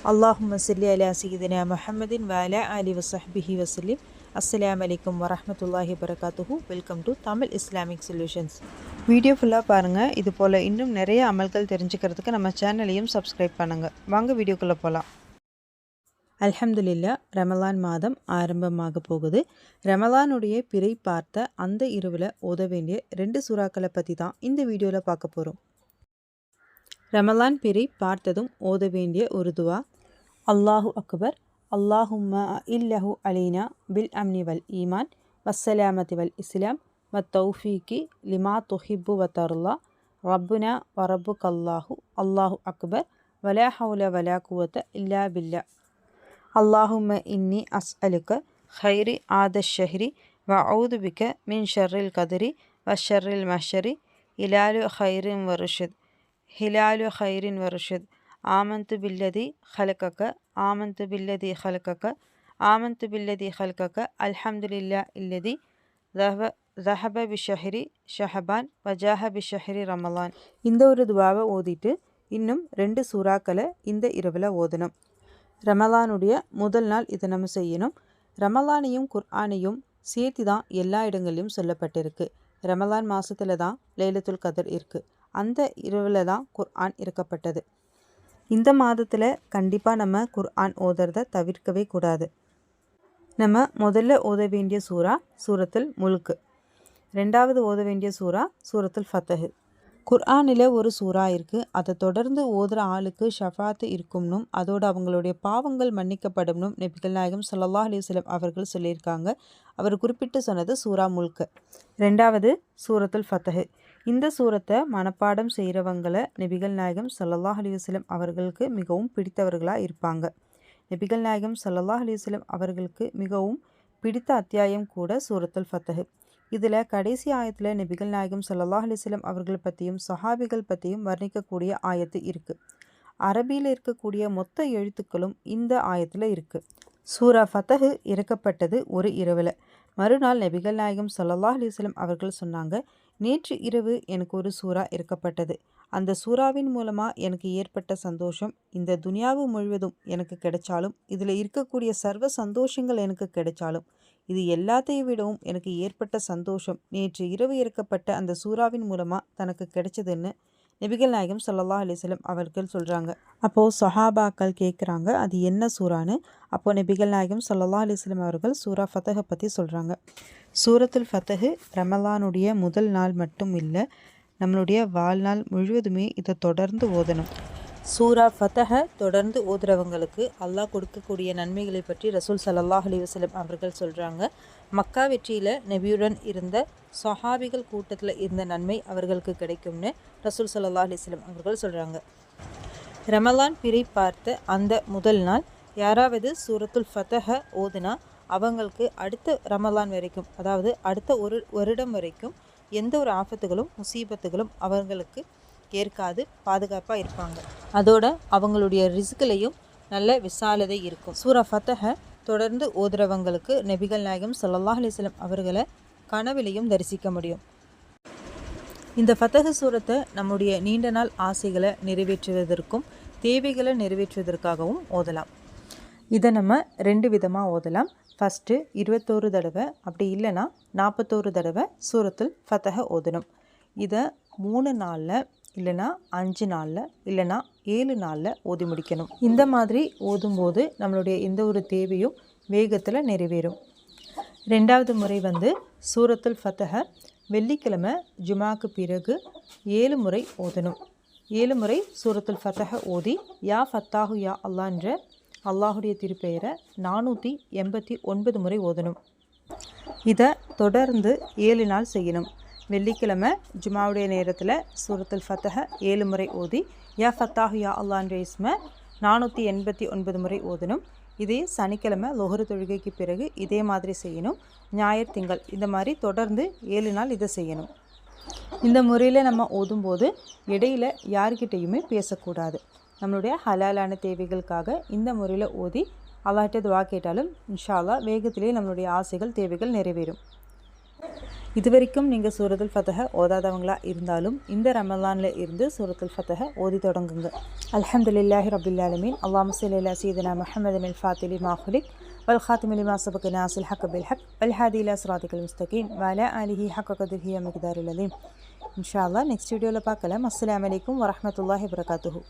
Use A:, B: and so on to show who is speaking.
A: அல்லாஹும்ம ஸல்லி அலா சய்யிதினா முஹம்மதின் வ அலா ஆலி வஸஹ்பிஹி வஸல்லிம். அஸ்ஸலாமு அலைக்கும் வரஹ்மத்துல்லாஹி வபரகாத்துஹு. Welcome to Tamil Islamic solutions. Video ஃபுல்லாக பாருங்கள். இது போல் இன்னும் நிறைய அமல்கள் தெரிஞ்சுக்கிறதுக்கு நம்ம சேனலையும் சப்ஸ்கிரைப் பண்ணுங்கள். வாங்க வீடியோக்குள்ளே போகலாம். அல்ஹம்துலில்லாஹ், ரமலான் மாதம் ஆரம்பமாக போகுது. ரமலானுடைய பிறை பார்த்த அந்த இரவில் ஓத வேண்டிய 2 சூறாக்களை பற்றி தான் இந்த வீடியோவில் பார்க்க போகிறோம். ரமலான் பிறை பார்த்ததும் ஓத வேண்டிய ஒரு துவா: அல்லாஹு அக்பர், அல்லாஹும்ம இல்லஹு அலைனா பில் அம்னி வல் ஈமான் வஸ்ஸலாமதி வல் இஸ்லாம் வ தௌஃபீகி லிமா துஹிப்பு வ தர்லா ரப்புனா வ ரப்புக்கல்லாஹு அல்லாஹு அக்பர் வலா ஹவுல வலா குவத்த இல்லா பில்லா. அல்லாஹும்ம இன்னி அஸ்அலுக ஹைரி ஆத ஷஹ்ரி வ அஊது பிக மின் ஷர்ரில் கதிரி வ ஷர்ரில் மஷரி இலாலு ஹைரின் வ ருஷத் ஹிலாலு ஹைரின் வ ருஷத். ஆமந்து பில்லதி ஹலகக ஆமந்து பில்லதி ஹலகக ஆமந்து பில்லதி ஹலகக அல்ஹம்துலில்லா இல்லதி ذهب பிஷஹரி ஷஹபான் வஜாஹ பிஷஹரி ரமலான். இந்த ஒரு துவாவை ஓதிட்டு இன்னும் 2 சூறாக்களை இந்த இரவில் ஓதணும். ரமலானுடைய முதல் நாள் இதை நம்ம செய்யணும். ரமலானையும் குர்ஆனையும் சேர்த்து தான் எல்லா இடங்கள்லையும் சொல்லப்பட்டிருக்கு. ரமலான் மாதத்தில் தான் லைலத்துல் கதர் இருக்குது. அந்த இரவில் தான் குர்ஆன் இறக்கப்பட்டது. இந்த மாதத்தில் கண்டிப்பாக நம்ம குர்ஆன் ஓதுறதை தவிர்க்கவே கூடாது. நம்ம முதல்ல ஓத வேண்டிய சூறா சூரத்துல் முல்க், 2வது ஓத வேண்டிய சூறா சூரத்துல் ஃபத்ஹ். குர்ஆனில் ஒரு சூறா இருக்குது. அதை தொடர்ந்து ஓதுகிற ஆளுக்கு ஷஃபாத்து இருக்கும்னும் அதோடு அவங்களுடைய பாவங்கள் மன்னிக்கப்படும் நபிகள் நாயகம் ஸல்லல்லாஹு அலைஹி வஸல்லம் அவர்கள் சொல்லியிருக்காங்க. அவர் குறிப்பிட்டு சொன்னது சூரா முல்க். 2வது சூரத்துல் ஃபத்ஹ். இந்த சூரத்தை மனப்பாடம் செய்கிறவங்களை நபிகள் நாயகம் ஸல்லல்லாஹு அலைஹி வஸல்லம் அவர்களுக்கு மிகவும் பிடித்தவர்களாக இருப்பாங்க. நபிகள் நாயகம் ஸல்லல்லாஹு அலைஹி வஸல்லம் அவர்களுக்கு மிகவும் பிடித்த அத்தியாயம் கூட சூரத்துல் ஃபத்ஹ். இதில் கடைசி ஆயத்தில் நபிகள் நாயகம் ஸல்லல்லாஹு அலைஹி வஸல்லம் அவர்கள் பற்றியும் சஹாபிகள் பற்றியும் வர்ணிக்கக்கூடிய ஆயத்து இருக்குது. அரபியில் இருக்கக்கூடிய மொத்த எழுத்துக்களும் இந்த ஆயத்தில் இருக்குது. சூரா ஃபத்ஹ் இறக்கப்பட்டது ஒரு இரவில். மறுநாள் நபிகள் நாயகம் ஸல்லல்லாஹு அலைஹி வஸல்லம் அவர்கள் சொன்னாங்க, நேற்று இரவு எனக்கு ஒரு சூறா இறக்கப்பட்டது. அந்த சூறாவின் மூலமாக எனக்கு ஏற்பட்ட சந்தோஷம் இந்த துனியாவு முழுவதும் எனக்கு கிடைச்சாலும், இதில் இருக்கக்கூடிய சர்வ சந்தோஷங்கள் எனக்கு கிடைச்சாலும், இது எல்லாத்தையும் விடவும் எனக்கு ஏற்பட்ட சந்தோஷம் நேற்று இரவு இறக்கப்பட்ட அந்த சூறாவின் மூலமாக தனக்கு கிடைச்சதுன்னு நபிகள் நாயகம் ஸல்லல்லாஹு அலைஹி வஸல்லம் அவர்கள் சொல்கிறாங்க. அப்போது சஹாபாக்கள் கேட்குறாங்க, அது என்ன சூறான்னு. அப்போது நபிகள் நாயகம் ஸல்லல்லாஹு அலைஹி வஸல்லம் அவர்கள் சூரா ஃபத்ஹை பற்றி சொல்கிறாங்க. சூரத்துல் ஃபத்ஹ் ரமலானுடைய முதல் நாள் மட்டும் இல்லை, நம்மளுடைய வாழ்நாள் முழுவதுமே இதை தொடர்ந்து ஓதணும். சூரா ஃபத்ஹை தொடர்ந்து ஓதுறவங்களுக்கு அல்லாஹ் கொடுக்கக்கூடிய நன்மைகளை பற்றி ரசூல் ஸல்லல்லாஹு அலைஹி வஸல்லம் அவர்கள் சொல்கிறாங்க. மக்கா வெற்றியில் நபியுடன் இருந்த சஹாபிகள் கூட்டத்தில் இருந்த நன்மை அவர்களுக்கு கிடைக்கும்னு ரசூல் ஸல்லல்லாஹு அலைஹி வஸல்லம் அவர்கள் சொல்கிறாங்க. ரமலான் பிறை பார்த்த அந்த முதல் நாள் யாராவது சூரத்துல் ஃபத்ஹை ஓதுனா அவங்களுக்கு அடுத்த ரமலான் வரைக்கும், அதாவது அடுத்த ஒரு வருடம் வரைக்கும் எந்த ஒரு ஆபத்துகளும் முசீபத்துகளும் அவங்களுக்கு ஏற்காது, பாதுகாப்பாக இருப்பாங்க. அதோட அவங்களுடைய ரிஸ்க்லையும் நல்ல விசாலதை இருக்கும். சூரா ஃபத்ஹை தொடர்ந்து ஓதுறவங்களுக்கு நபிகள் நாயகம் ஸல்லல்லாஹு அலைஹி வஸல்லம் அவர்களை கனவிலையும் தரிசிக்க முடியும். இந்த ஃபத்ஹ் சூரத்தை நம்முடைய நீண்ட நாள் ஆசைகளை நிறைவேற்றுவதற்கும் தேவைகளை நிறைவேற்றுவதற்காகவும் ஓதலாம். இதை நம்ம 2 விதமாக ஓதலாம். ஃபஸ்ட்டு 21 தடவை, அப்படி இல்லைன்னா 41 தடவை சூரத்துல் ஃபத்ஹை ஓதணும். இதை 3 நாளில் இல்லைனா 5 நாளில் இல்லைனா 7 நாளில் ஓதி முடிக்கணும். இந்த மாதிரி ஓதும்போது நம்மளுடைய எந்த ஒரு தேவையும் வேகத்தில் நிறைவேறும். 2வது முறை சூரத்துல் ஃபத்ஹை வெள்ளிக்கிழமை ஜுமாக்கு பிறகு 7 முறை ஓதணும். 7 முறை சூரத்துல் ஃபத்ஹை ஓதி யா ஃபத்தாஹு யா அல்லான்ற அல்லாஹுடைய திருப்பெயரை 489 முறை ஓதணும். இதை தொடர்ந்து 7 நாள் செய்யணும். வெள்ளிக்கிழமை ஜுமாவுடைய நேரத்தில் சூரத்துல் ஃபத்ஹை 7 முறை ஓதி யா ஃபத்தாஹு யா அல்லான்ற இஸ்மை 489 முறை ஓதணும். இதே சனிக்கிழமை லொஹரு தொழுகைக்கு பிறகு இதே மாதிரி செய்யணும். ஞாயிறு திங்கள் இந்த மாதிரி தொடர்ந்து 7 நாள் இதை செய்யணும். இந்த முறையில் நம்ம ஓதும்போது இடையில யார்கிட்டையுமே பேசக்கூடாது. நம்மளுடைய ஹலாலான தேவைகளுக்காக இந்த முறையில் ஓதி அல்லாஹ்ட்ட துஆ கேட்டாலும் இன்ஷா அல்லாஹ் வேகத்திலே நம்மளுடைய ஆசைகள் தேவைகள் நிறைவேறும். இது வரைக்கும் நீங்கள் சூரத்துல் ஃபத்ஹ ஓதாதவங்களாக இருந்தாலும் இந்த ரமலானில் இருந்து சூரத்துல் ஃபத்ஹ ஓதி தொடங்குங்க. அல்ஹம்துலில்லாஹி ரப்பில் ஆலமீன். அல்லாஹும்ம ஸல்லி அலா சய்யிதினா முஹம்மதின் அல் ஃபாத்திஹி லிமா குலிக் வல் ஹாத்திமி லிமா சபக நாஸில் ஹக்க பில் ஹக் வல் ஹாதி இலா சிராத்திகல் முஸ்தகீம் வ அலா ஆலிஹி ஹக்க கத்ரிஹி வ மிக்தாரில் அலீம். இன்ஷா அல்லாஹ் நெக்ஸ்ட் வீடியோவில் பார்க்கலாம். அஸ்ஸலாமு அலைக்கும் வரஹ்மத்துல்லாஹி வபரகாத்துஹு.